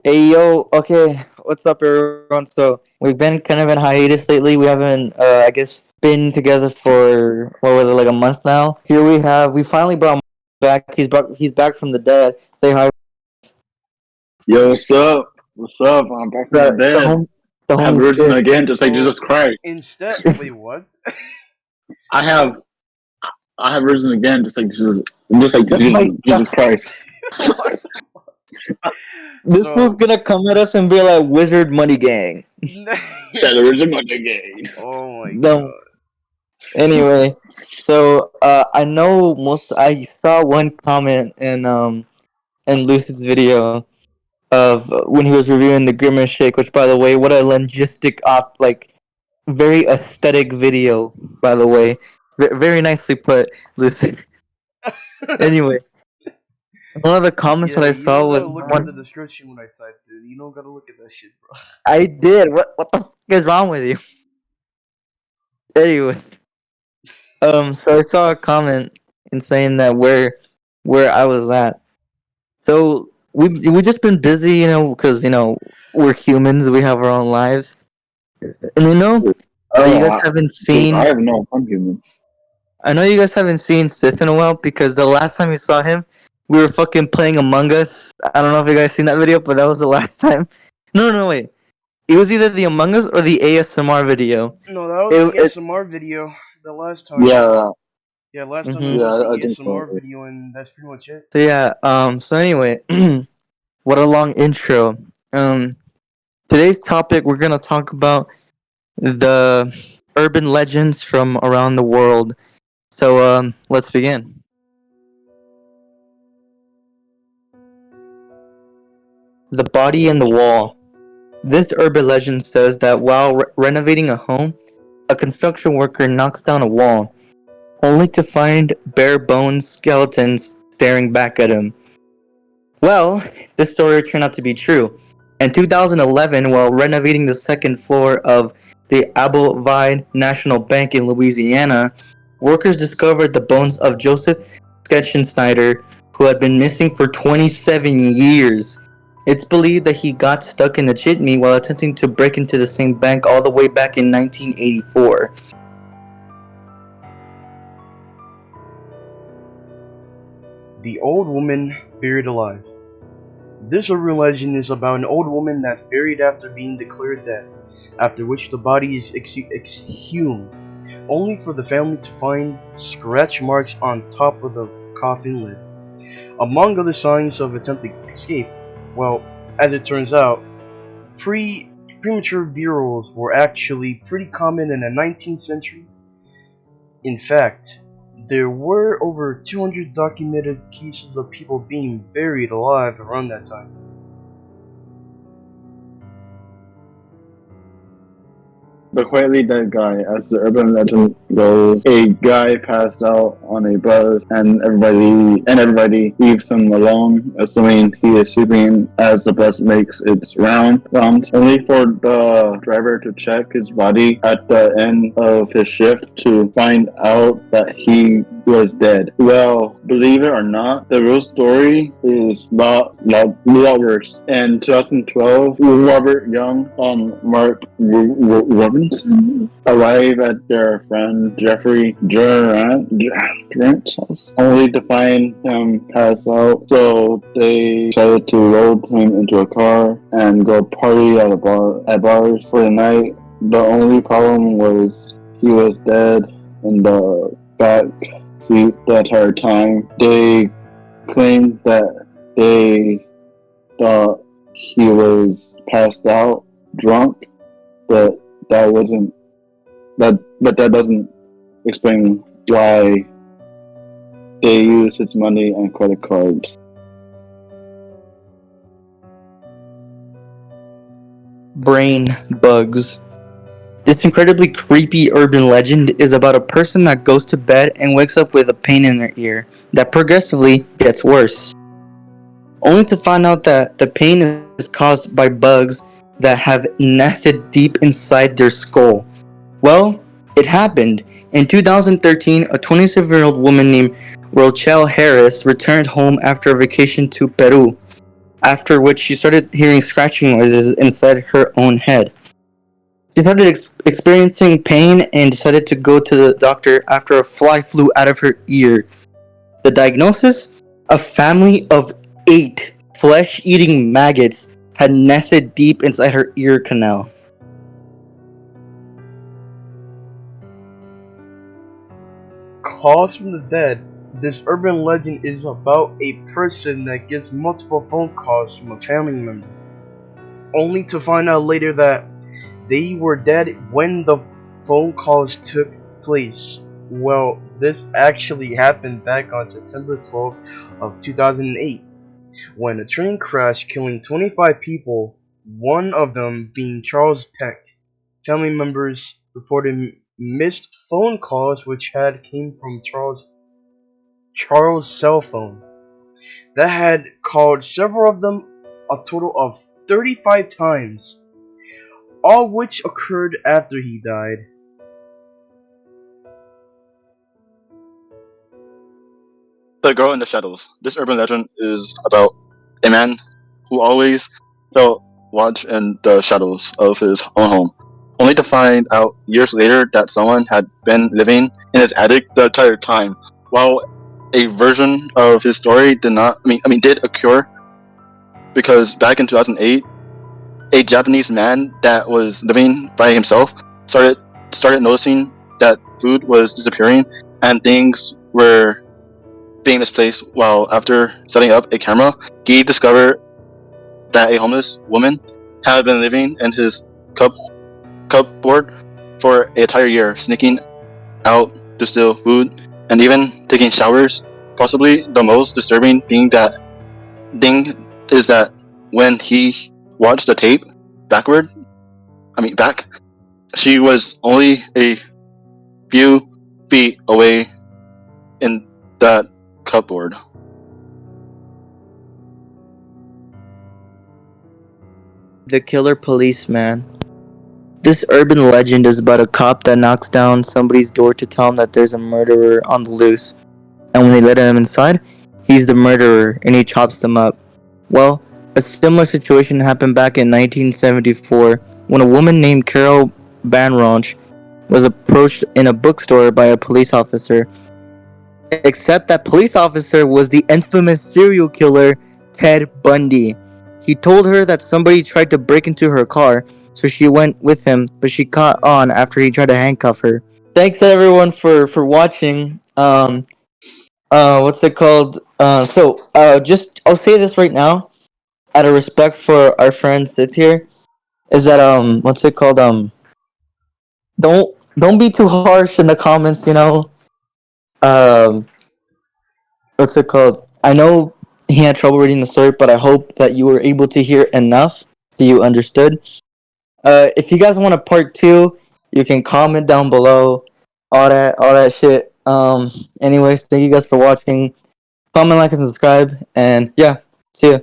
Hey yo, okay, what's up everyone? So we've been kind of in hiatus lately. We haven't, I guess, been together for what was it, like a month now. Here we finally brought him back. He's back from the dead. Say hi, Yo, what's up? What's up? I'm back from the the the dead. home, the I have homie risen shit. again, just like So Jesus Christ. wait, what? I have, I have risen again, just like Like, Jesus Christ. What? this fool's So, gonna come at us and be like Wizard Money Gang. Said the risen again. oh my No, god. anyway, so I know most. I saw one comment in Lucid's video of when he was reviewing the Grimace Shake, which, by the way, what a logistic very aesthetic video, by the way. Very nicely put, Lucid. Anyway, one of the comments that Yeah, I you saw don't gotta was look at the someone. description when I typed it. You don't gotta look at that shit, bro. I did. What the fuck is wrong with you? Anyway, so I saw a comment in saying that where I was at. So we just been busy, because we're humans. We have our own lives, and that you Oh, guys haven't dude, I seen. have no fun human. I know you guys haven't seen Sith in a while because the last time you saw him, we were fucking playing Among Us. I don't know if you guys seen that video, but that was the last time. No, wait. It was either the Among Us or the ASMR video. No, that was It, the it ASMR video the last time. Yeah, Yeah, last time it mhm. was yeah, the I think so. ASMR video, and that's pretty much it. So yeah, so anyway, what a long intro. Um, Today's topic we're gonna talk about the urban legends from around the world. So let's begin. The body in the wall. This urban legend says that while renovating a home, a construction worker knocks down a wall, only to find bare bones skeletons staring back at him. Well, this story turned out to be true. In 2011, while renovating the second floor of the Applevine National Bank in Louisiana, workers discovered the bones of Joseph Schneider, who had been missing for 27 years. It's believed that he got stuck in the chimney while attempting to break into the same bank all the way back in 1984. The old woman buried alive. This urban legend is about an old woman that's buried after being declared dead, after which the body is exhumed, only for the family to find scratch marks on top of the coffin lid. Among other signs of attempted escape, well, as it turns out, premature burials were actually pretty common in the 19th century. In fact, there were over 200 documented cases of people being buried alive around that time. The quietly dead guy, as the urban legend goes, a guy passed out on a bus, and everybody leaves him alone, assuming he is sleeping as the bus makes its rounds, only for the driver to check his body at the end of his shift to find out that he was dead. Well, believe it or not, the real story is lot worse. In 2012, Robert Young and Mark Robinson arrive at their friend Jeffrey Durant's house, only to find him pass out. So they decided to load him into a car and go party at bars for the night. The only problem was he was dead in the back seat the entire time. They claimed that they thought he was passed out, drunk, but that wasn't but that doesn't explain why they used his money and credit cards. Brain bugs. This incredibly creepy urban legend is about a person that goes to bed and wakes up with a pain in their ear that progressively gets worse, only to find out that the pain is caused by bugs that have nested deep inside their skull. Well, it happened. In 2013, a 27-year-old woman named Rochelle Harris returned home after a vacation to Peru. after which she started hearing scratching noises inside her own head. She started experiencing pain and decided to go to the doctor after a fly flew out of her ear. The diagnosis? A family of 8 flesh-eating maggots had nested deep inside her ear canal. Calls from the dead. This urban legend is about a person that gets multiple phone calls from a family member, only to find out later that they were dead when the phone calls took place. Well, this actually happened back on September 12th of 2008 when a train crashed killing 25 people, one of them being Charles Peck. Family members reported missed phone calls which had came from Charles' cell phone that had called several of them a total of 35 times, all which occurred after he died. The Girl in the Shadows. This urban legend is about a man who always felt watched in the shadows of his own home, only to find out years later that someone had been living in his attic the entire time. While a version of his story did not, did occur because back in 2008, a Japanese man that was living by himself started noticing that food was disappearing and things were being misplaced. While after setting up a camera, he discovered that a homeless woman had been living in his cupboard for an entire year, sneaking out to steal food and even taking showers. Possibly the most disturbing thing is that when he watched the tape back, she was only a few feet away in that cupboard. The Killer Policeman. This urban legend is about a cop that knocks down somebody's door to tell him that there's a murderer on the loose. And when they let him inside, he's the murderer and he chops them up. Well, a similar situation happened back in 1974 when a woman named Carol Banronch was approached in a bookstore by a police officer. Except that police officer was the infamous serial killer Ted Bundy. He told her that somebody tried to break into her car, so she went with him, but she caught on after he tried to handcuff her. Thanks everyone for watching. What's it called? Just I'll say this right now, out of respect for our friend Sith here, is that what's it called? Don't be too harsh in the comments. Um, what's it called? I know he had trouble reading the story, but I hope that you were able to hear enough that you understood. If you guys want a part 2, you can comment down below. All that shit. Anyways, thank you guys for watching. Comment, like, and subscribe. And yeah, see ya.